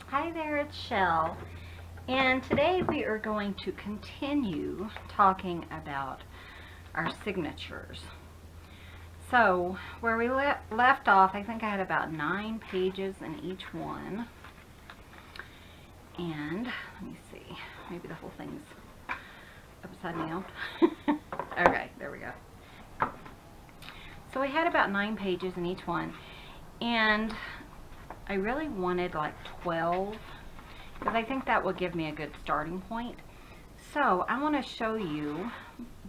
Hi there, it's Shell, and today we are going to continue talking about our signatures. So where we left off, I think I had about 9 pages in each one, and let me see, maybe the whole thing's upside down. Okay, there we go. So we had about 9 pages in each one, and I really wanted like 12 because I think that will give me a good starting point. So I want to show you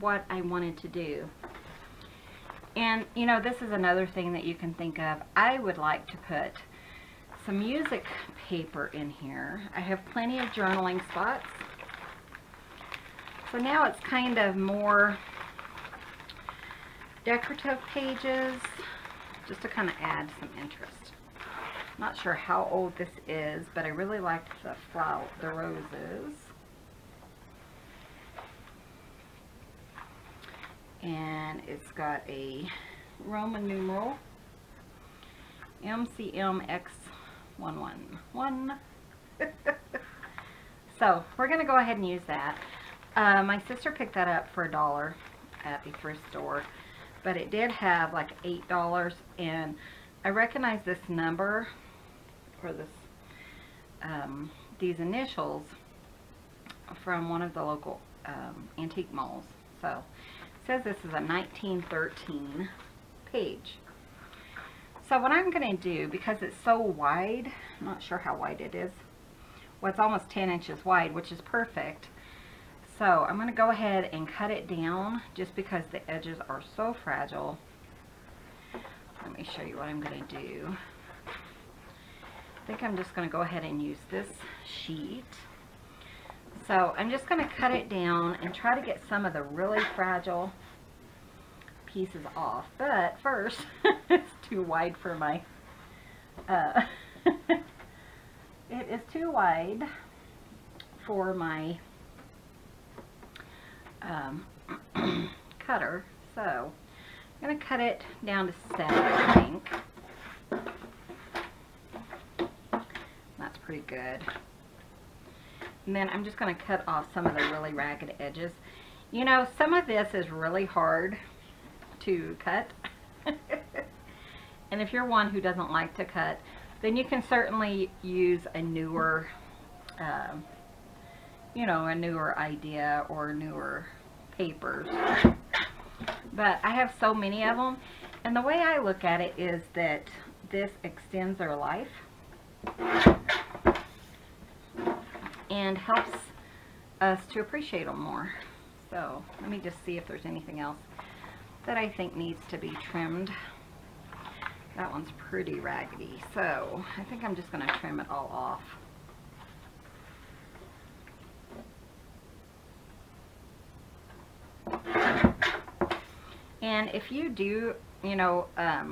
what I wanted to do. And you know, this is another thing that you can think of. I would like to put some music paper in here. I have plenty of journaling spots. So now it's kind of more decorative pages, just to kind of add some interest. Not sure how old this is, but I really liked the roses. And it's got a Roman numeral, MCMX111. So we're going to go ahead and use that. My sister picked that up for $1 at the thrift store, but it did have like $8, and I recognize this number, or this these initials, from one of the local antique malls. So it says this is a 1913 page. So what I'm going to do, because it's so wide, I'm not sure how wide it is. Well, it's almost 10 inches wide, which is perfect. So I'm going to go ahead and cut it down just because the edges are so fragile. Let me show you what I'm going to do. I think I'm just going to go ahead and use this sheet. So I'm just going to cut it down and try to get some of the really fragile pieces off. But first, it's too wide for my, it is too wide for my cutter. So I'm going to cut it down to 7, I think. That's pretty good. And then I'm just going to cut off some of the really ragged edges. You know, some of this is really hard to cut. And if you're one who doesn't like to cut, then you can certainly use a newer, you know, a newer idea or newer papers. But I have so many of them, and the way I look at it is that this extends their life and helps us to appreciate them more. So let me just see if there's anything else that I think needs to be trimmed. That one's pretty raggedy, so I think I'm just going to trim it all off. And if you do, you know, a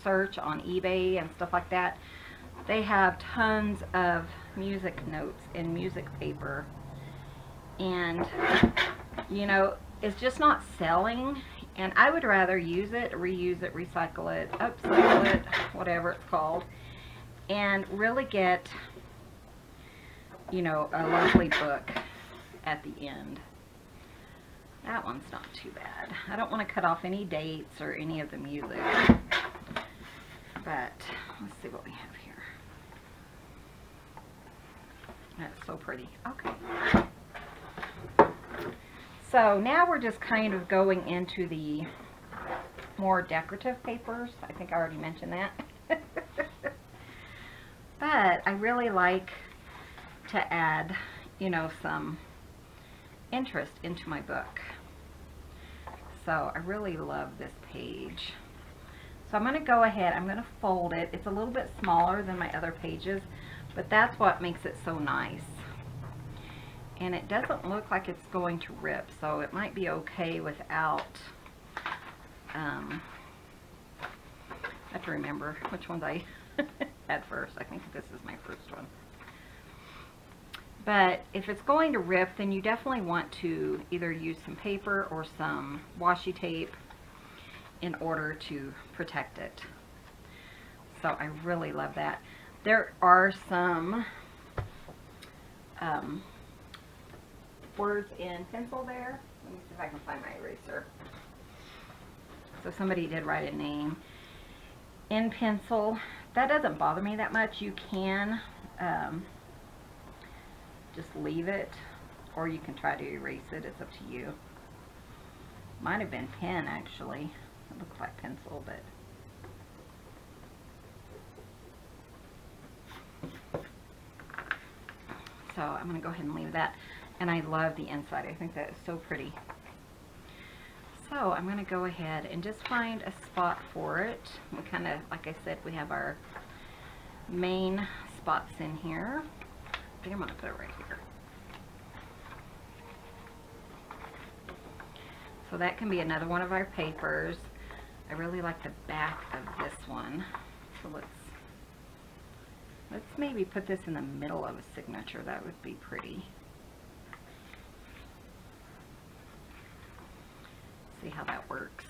search on eBay and stuff like that, they have tons of music notes in music paper, and you know, it's just not selling, and I would rather use it, reuse it, recycle it, upcycle it, whatever it's called, and really get, you know, a lovely book at the end. That one's not too bad. I don't want to cut off any dates or any of the music. But let's see what we have here. That's so pretty. Okay. So now we're just kind of going into the more decorative papers. I think I already mentioned that. But I really like to add, you know, some interest into my book. So I really love this page. So I'm going to go ahead, I'm going to fold it. It's a little bit smaller than my other pages, but that's what makes it so nice. And it doesn't look like it's going to rip, so it might be okay without, I have to remember which ones I had first. I think this is my first one. But if it's going to rip, then you definitely want to either use some paper or some washi tape in order to protect it. So I really love that. There are some words in pencil there. Let me see if I can find my eraser. So somebody did write a name in pencil. That doesn't bother me that much. You can just leave it, or you can try to erase it. It's up to you. Might have been pen, actually. It looks like pencil, but so I'm going to go ahead and leave that. And I love the inside. I think that is so pretty. So I'm going to go ahead and just find a spot for it. We kind of, like I said, we have our main spots in here. I think I'm going to put it right here. So that can be another one of our papers. I really like the back of this one. So let's maybe put this in the middle of a signature. That would be pretty. See how that works.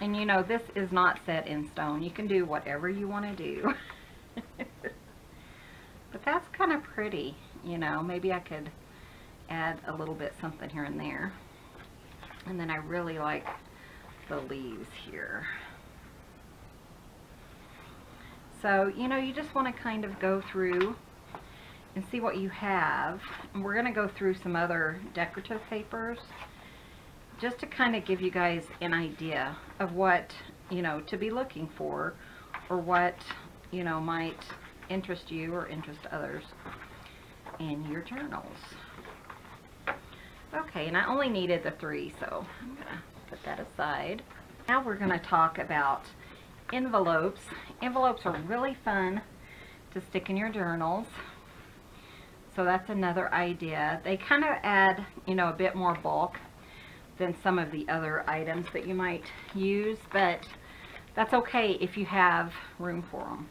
And you know, this is not set in stone. You can do whatever you want to do. But that's kind of pretty, you know. Maybe I could add a little bit something here and there. And then I really like the leaves here. So, you know, you just want to kind of go through and see what you have. And we're going to go through some other decorative papers just to kind of give you guys an idea of what, you know, to be looking for, or what, you know, might interest you or interest others in your journals. Okay, and I only needed the 3, so I'm going to put that aside. Now we're going to talk about envelopes. Envelopes are really fun to stick in your journals. So that's another idea. They kind of add, you know, a bit more bulk than some of the other items that you might use, but that's okay if you have room for them.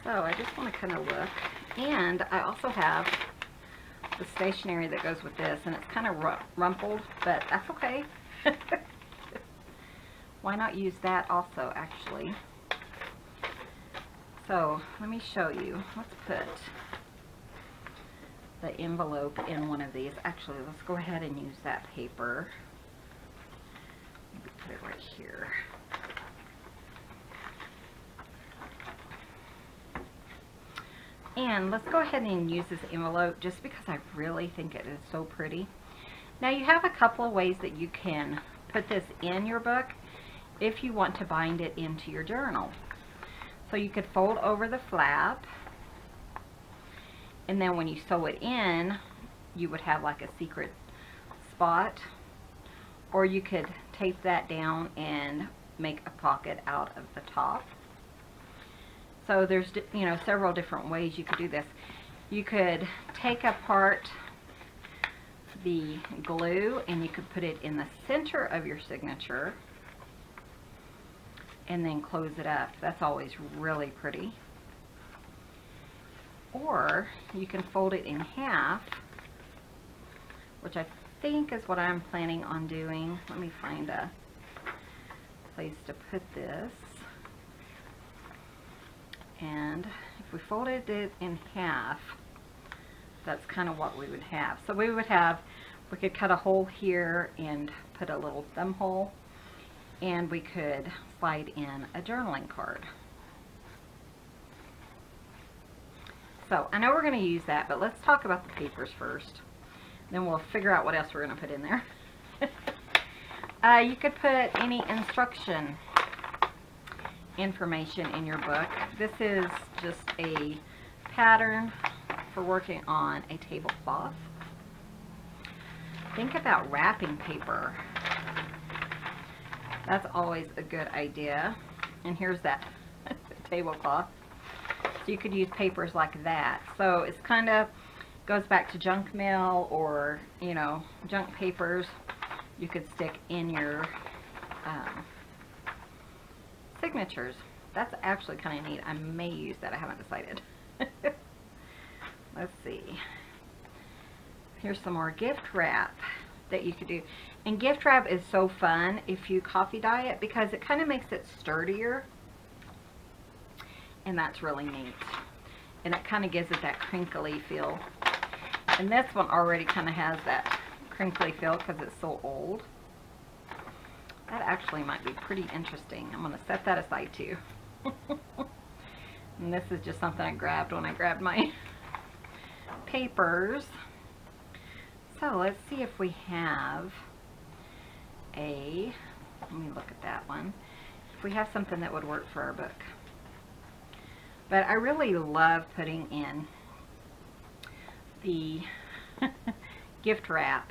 So I just want to kind of look, and I also have the stationery that goes with this, and it's kind of rumpled, but that's okay. Why not use that also, actually? So let me show you. Let's put the envelope in one of these. Actually, let's go ahead and use that paper. Maybe put it right here. And let's go ahead and use this envelope just because I really think it is so pretty. Now you have a couple of ways that you can put this in your book if you want to bind it into your journal. So you could fold over the flap, and then when you sew it in, you would have like a secret spot, or you could tape that down and make a pocket out of the top. So there's, you know, several different ways you could do this. You could take apart the glue and you could put it in the center of your signature and then close it up. That's always really pretty. Or you can fold it in half, which I think is what I'm planning on doing. Let me find a place to put this. And if we folded it in half, that's kind of what we would have. So we could cut a hole here and put a little thumb hole, and we could slide in a journaling card. So I know we're going to use that, but let's talk about the papers first. Then we'll figure out what else we're going to put in there. You could put any instruction information in your book. This is just a pattern for working on a tablecloth. Think about wrapping paper. That's always a good idea. And here's that tablecloth. So you could use papers like that. So it's kind of goes back to junk mail, or, you know, junk papers you could stick in your signatures. That's actually kind of neat. I may use that. I haven't decided. Let's see. Here's some more gift wrap. that you could do. And gift wrap is so fun if you coffee dye it, because it kind of makes it sturdier. And that's really neat. And it kind of gives it that crinkly feel. And this one already kind of has that crinkly feel because it's so old. That actually might be pretty interesting. I'm going to set that aside too. And this is just something I grabbed when I grabbed my papers. So let's see if we have let me look at that one. If we have something that would work for our book. But I really love putting in the gift wrap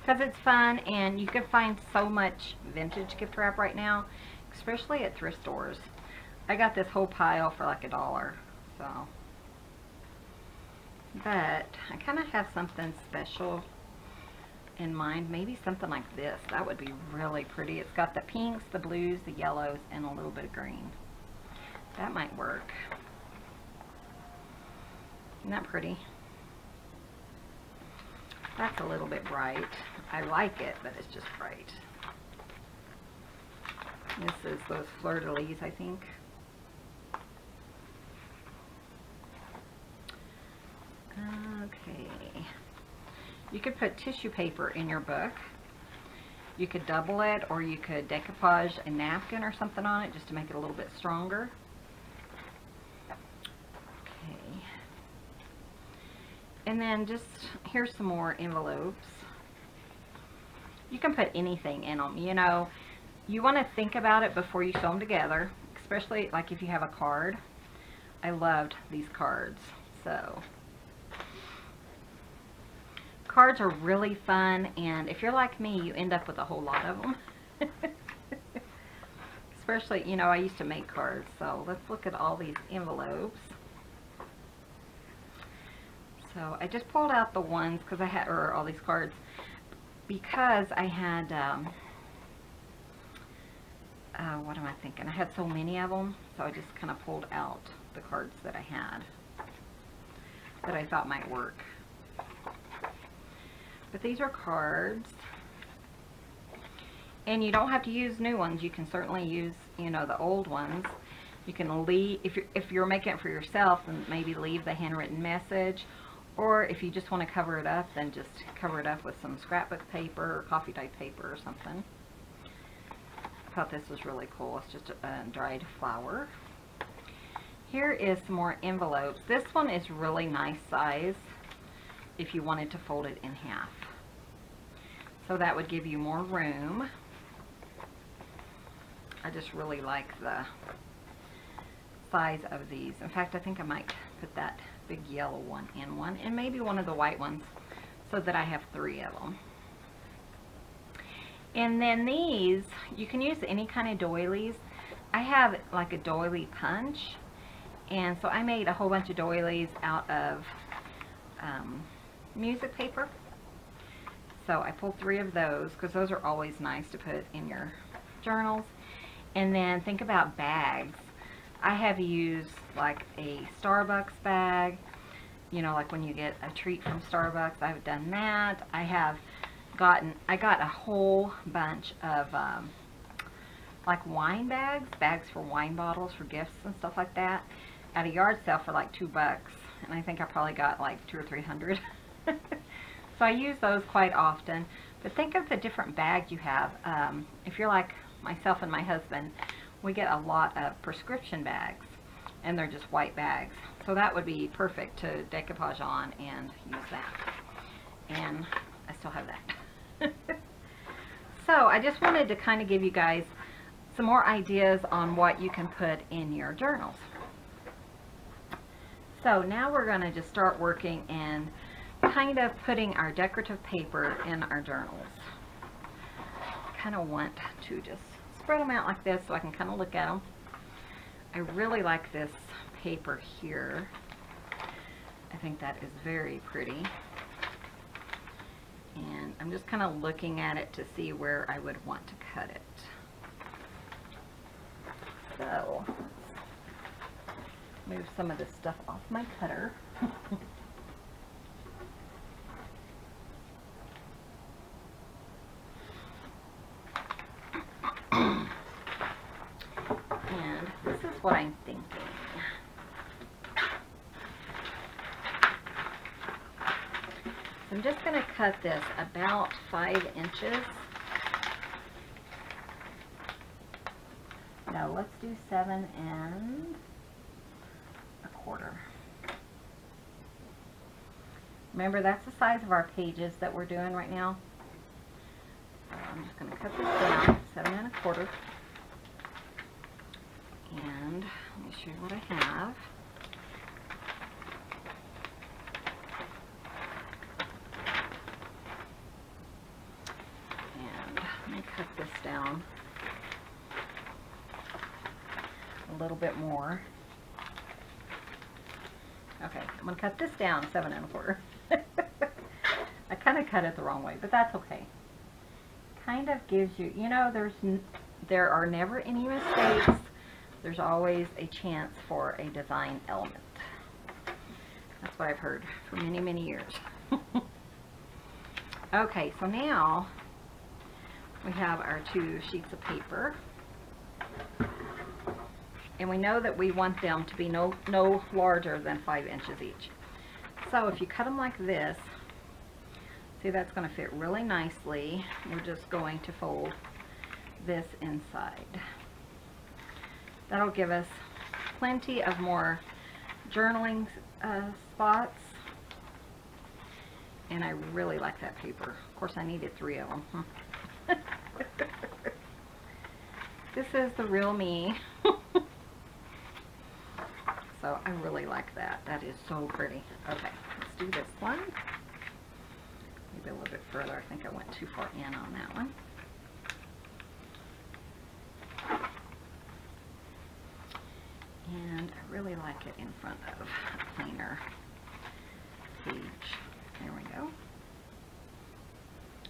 because it's fun, and you can find so much vintage gift wrap right now, especially at thrift stores. I got this whole pile for like $1, so. But I kind of have something special in mind. Maybe something like this. That would be really pretty. It's got the pinks, the blues, the yellows, and a little bit of green. That might work. Isn't that pretty? That's a little bit bright. I like it, but it's just bright. This is those fleur-de-lis, I think. Okay. You could put tissue paper in your book. You could double it, or you could decoupage a napkin or something on it just to make it a little bit stronger. Okay. And then just, here's some more envelopes. You can put anything in them. You know, you want to think about it before you sew them together, especially like if you have a card. I loved these cards. So cards are really fun, and if you're like me, you end up with a whole lot of them. Especially, you know, I used to make cards. So let's look at all these envelopes. So I just pulled out the ones because I had, or all these cards, because I had, what am I thinking? I had so many of them, so I just kind of pulled out the cards that I had that I thought might work. But these are cards, and you don't have to use new ones. You can certainly use, you know, the old ones. You can leave, if you're making it for yourself, then maybe leave the handwritten message. Or if you just want to cover it up, then just cover it up with some scrapbook paper or coffee dye paper or something. I thought this was really cool. It's just a dried flower. Here is some more envelopes. This one is really nice size if you wanted to fold it in half. So that would give you more room. I just really like the size of these. In fact, I think I might put that big yellow one in one, and maybe one of the white ones, so that I have 3 of them. And then these, you can use any kind of doilies. I have like a doily punch, and so I made a whole bunch of doilies out of music paper. So I pulled 3 of those because those are always nice to put in your journals. And then think about bags. I have used like a Starbucks bag, you know, like when you get a treat from Starbucks. I've done that. I got a whole bunch of like wine bags for wine bottles for gifts and stuff like that, at a yard sale for like $2, and I think I probably got like 200 or 300. So I use those quite often. But think of the different bags you have. If you're like myself and my husband, we get a lot of prescription bags, and they're just white bags. So that would be perfect to decoupage on and use that. And I still have that. So I just wanted to kind of give you guys some more ideas on what you can put in your journals. So now we're going to just start working and kind of putting our decorative paper in our journals. Kind of want to just spread them out like this so I can kind of look at them. I really like this paper here. I think that is very pretty. And I'm just kind of looking at it to see where I would want to cut it. So, move some of this stuff off my cutter. what I'm thinking. So I'm just going to cut this about 5 inches. No, let's do 7 1/4. Remember, that's the size of our pages that we're doing right now. So I'm just going to cut this down, 7 1/4. And let me show you what I have. And let me cut this down a little bit more. Okay, I'm going to cut this down 7 1/4. I kind of cut it the wrong way, but that's okay. Kind of gives you, you know, there are never any mistakes. There's always a chance for a design element. That's what I've heard for many, many years. Okay, so now we have our 2 sheets of paper. And we know that we want them to be no larger than 5 inches each. So if you cut them like this, see, that's going to fit really nicely. We're just going to fold this inside. That'll give us plenty of more journaling spots. And I really like that paper. Of course, I needed 3 of them. This is the real me. So I really like that. That is so pretty. Okay, let's do this one. Maybe a little bit further. I think I went too far in on that one. And I really like it in front of a plainer page. There we go.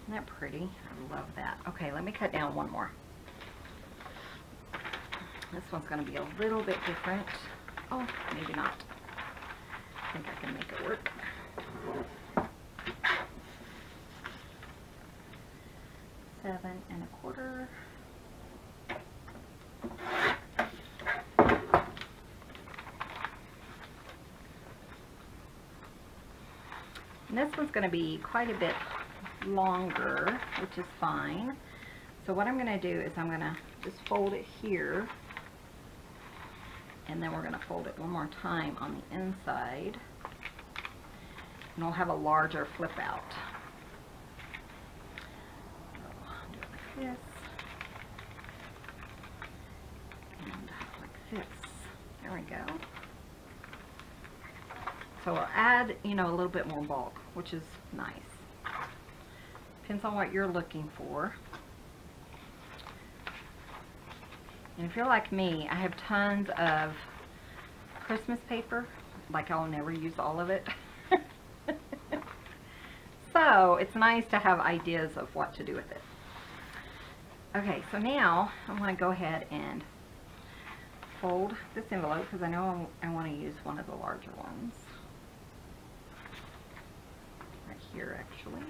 Isn't that pretty? I love that. Okay, let me cut down one more. This one's going to be a little bit different. Oh, maybe not. I think I can make it work. Seven 1/4. And this one's going to be quite a bit longer, which is fine. So what I'm going to do is I'm going to just fold it here, and then we're going to fold it one more time on the inside, and we'll have a larger flip out. So I'll do it like this, and like this. There we go. So we'll add, you know, a little bit more bulk, which is nice. Depends on what you're looking for. And if you're like me, I have tons of Christmas paper. Like, I'll never use all of it. So it's nice to have ideas of what to do with it. Okay, so now I'm going to go ahead and fold this envelope, because I know I want to use one of the larger ones. Right here, actually.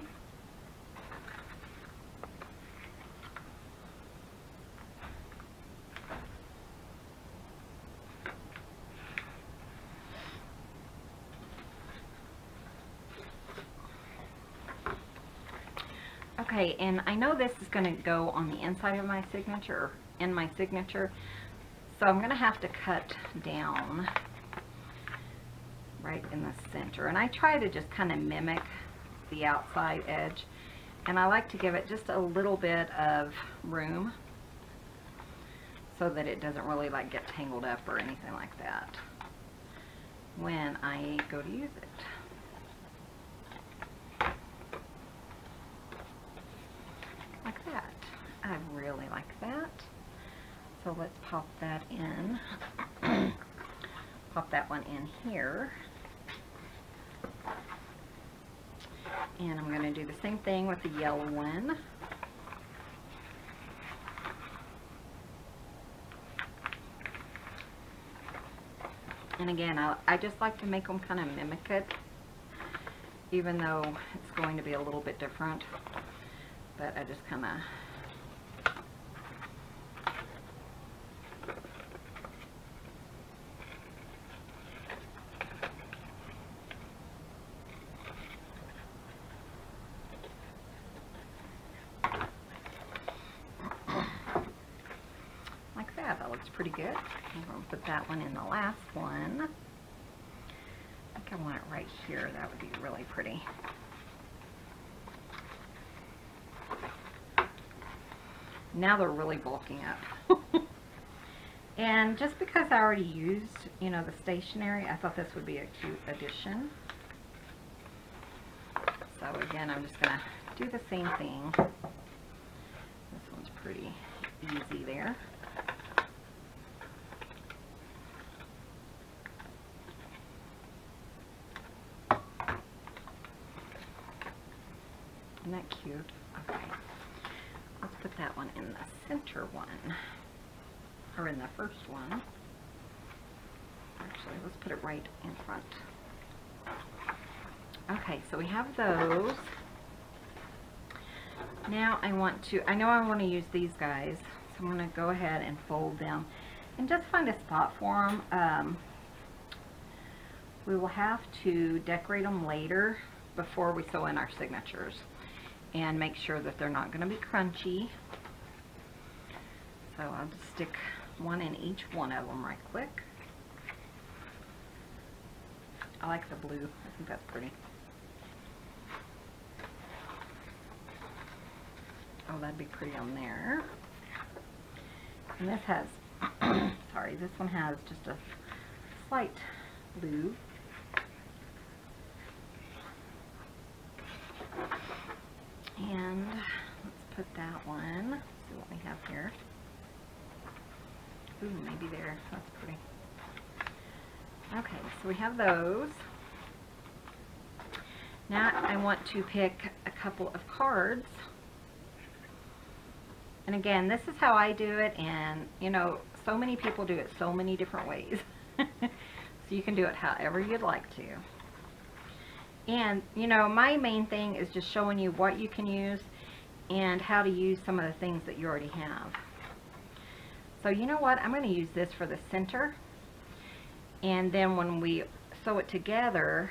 Okay, and I know this is going to go on the inside of my signature, or in my signature, so I'm going to have to cut down right in the center. And I try to just kind of mimic the outside edge, and I like to give it just a little bit of room so that it doesn't really like get tangled up or anything like that when I go to use it. Like that. I really like that. So let's pop that in. Pop that one in here. And I'm going to do the same thing with the yellow one. And again, I just like to make them kind of mimic it, even though it's going to be a little bit different. But I just kind of looks pretty good. I'm going to put that one in the last one. I think I want it right here. That would be really pretty. Now they're really bulking up. And just because I already used, you know, the stationery, I thought this would be a cute addition. So again, I'm just going to do the same thing. This one's pretty easy there. Isn't that cute? Okay. Let's put that one in the center one. Or in the first one. Actually, let's put it right in front. Okay, so we have those. Now I want to use these guys. So I'm going to go ahead and fold them. And just find a spot for them. We will have to decorate them later before we sew in our signatures. And make sure that they're not going to be crunchy. So I'll just stick one in each one of them right quick. I like the blue. I think that's pretty. Oh, that'd be pretty on there. And this has, sorry, this one has just a slight blue. And let's put that one. Let's see what we have here. Ooh, maybe there. That's pretty. Okay, so we have those. Now I want to pick a couple of cards. And again, this is how I do it, and you know, so many people do it so many different ways. So you can do it however you'd like to. And, you know, my main thing is just showing you what you can use and how to use some of the things that you already have. So, you know what? I'm going to use this for the center. And then when we sew it together,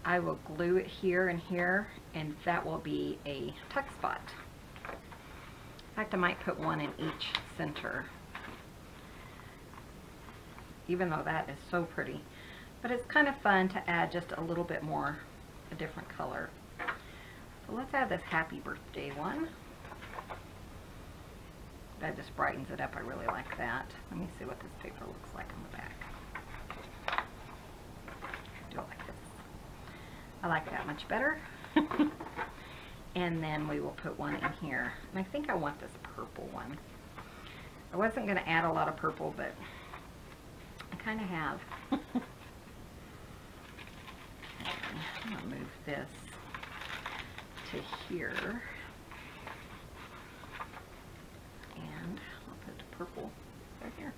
I will glue it here and here, and that will be a tuck spot. In fact, I might put one in each center. Even though that is so pretty. But it's kind of fun to add just a little bit more, a different color. So let's add this happy birthday one. That just brightens it up. I really like that. Let me see what this paper looks like on the back. Do it like this. I like that much better. And then we will put one in here. And I think I want this purple one. I wasn't going to add a lot of purple, but I kind of have. I'm going to move this to here. And I'll put the purple right here.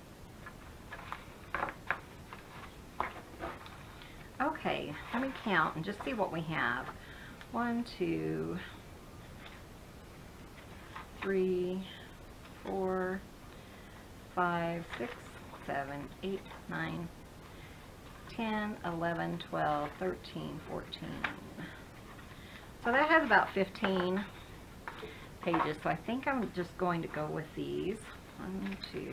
Okay, let me count and just see what we have. 1, 2, 3, 4, 5, 6, 7, 8, 9, 10, 11, 12, 13, 14. So that has about 15 pages. So I think I'm just going to go with these. 1, 2, 3,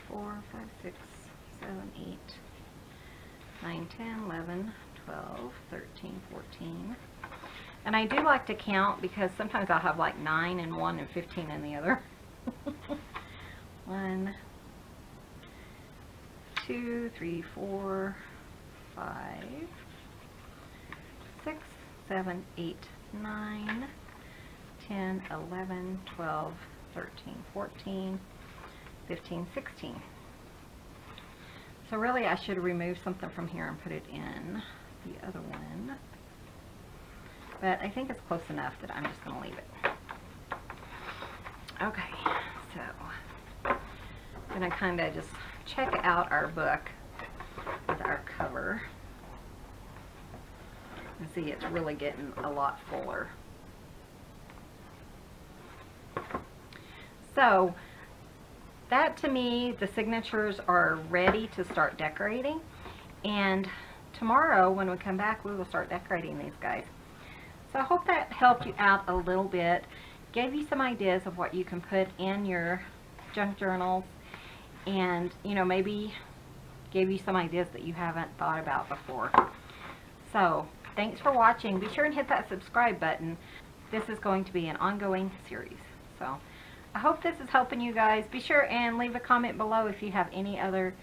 4, 5, 6, 7, 8, 9, 10, 11, 12, 13, 14. And I do like to count because sometimes I'll have like 9 in one and 15 in the other. 1, 2, 3, 4, 5, 6, 7, 8, 9, 10, 11, 12, 13, 14, 15, 16. So really I should remove something from here and put it in the other one. But I think it's close enough that I'm just going to leave it. Okay, so I'm going to kind of just check out our book with our cover. And see, it's really getting a lot fuller. So that, to me, the signatures are ready to start decorating. And tomorrow when we come back, we will start decorating these guys. So I hope that helped you out a little bit. gave you some ideas of what you can put in your junk journals, and, you know, maybe gave you some ideas that you haven't thought about before. So, thanks for watching. Be sure and hit that subscribe button. This is going to be an ongoing series. So, I hope this is helping you guys. Be sure and leave a comment below if you have any other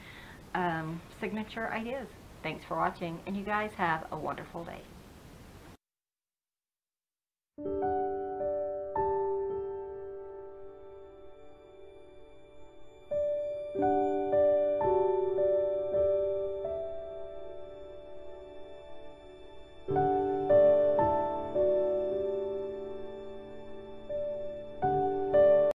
signature ideas. Thanks for watching, and you guys have a wonderful day.